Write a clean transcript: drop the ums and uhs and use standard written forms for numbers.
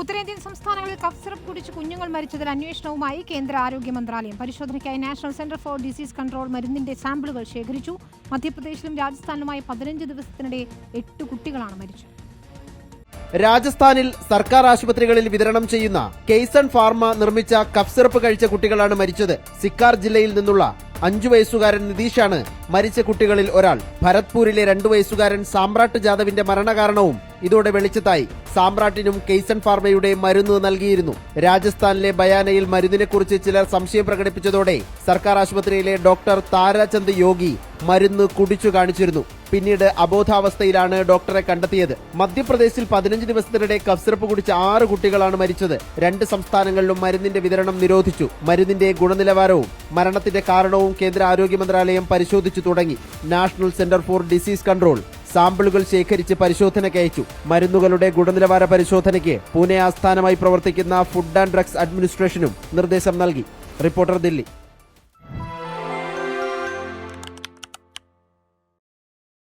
ഉത്തരേന്ത്യൻ സംസ്ഥാനങ്ങളിൽ cough syrup കുടിച്ച് കുഞ്ഞുങ്ങൾ മരിച്ചതിൽ അന്വേഷണവുമായി കേന്ദ്ര ആരോഗ്യ മന്ത്രാലയം. പരിശോധനയ്ക്കായി national centre for disease control മരുന്നിന്റെ സാമ്പിളുകൾ ശേഖരിച്ചു. മധ്യപ്രദേശിലും രാജസ്ഥാനിലുമായി 15 ദിവസത്തിനിടെ 8 കുട്ടികളാണ് മരിച്ചത്. രാജസ്ഥാനിൽ സർക്കാർ ആശുപത്രികളിൽ വിതരണം ചെയ്യുന്ന കെയ്സൺ ഫാർമ നിർമ്മിച്ച കഫ് സിറപ്പ് കഴിച്ച കുട്ടികളാണ് മരിച്ചത്. സിക്കാർ ജില്ലയിൽ നിന്നുള്ള 5 വയസ്സുകാരൻ നിതീഷാണ് മരിച്ച കുട്ടികളിൽ ഒരാൾ. ഭരത്പൂരിലെ 2 വയസ്സുകാരൻ സാമ്രാട്ട് ജാദവിന്റെ മരണകാരണവും ഇതോടെ വെളിച്ചത്തായി. സാമ്രാട്ടിനും കെയ്സൺ ഫാർമയുടെ മരുന്ന് നൽകിയിരുന്നു. രാജസ്ഥാനിലെ ബയാനയിൽ മരുന്നിനെക്കുറിച്ച് ചിലർ സംശയം പ്രകടിപ്പിച്ചതോടെ സർക്കാർ ആശുപത്രിയിലെ ഡോക്ടർ താരാചന്ദ് യോഗി മരുന്ന് കുടിച്ചു കാണിച്ചിരുന്നു. പിന്നീട് അബോധാവസ്ഥയിലാണ് ഡോക്ടറെ കണ്ടെത്തിയത്. മധ്യപ്രദേശിൽ 15 ദിവസത്തിനിടെ കഫ് സിറപ്പ് കുടിച്ച 6 കുട്ടികളാണ് മരിച്ചത്. 2 സംസ്ഥാനങ്ങളിലും മരുന്നിന്റെ വിതരണം നിരോധിച്ചു. മരുന്നിന്റെ ഗുണനിലവാരവും മരണത്തിന്റെ കാരണവും കേന്ദ്ര ആരോഗ്യ മന്ത്രാലയം പരിശോധിച്ചു തുടങ്ങി. National centre for disease control സാമ്പിളുകൾ ശേഖരിച്ച് പരിശോധനയ്ക്കയച്ചു. മരുന്നുകളുടെ ഗുണനിലവാര പരിശോധനയ്ക്ക് പൂനെ ആസ്ഥാനമായി പ്രവർത്തിക്കുന്ന ഫുഡ് ആൻഡ് ഡ്രഗ്സ് അഡ്മിനിസ്ട്രേഷനും നിർദ്ദേശം നൽകി. റിപ്പോർട്ടർ, ദില്ലി.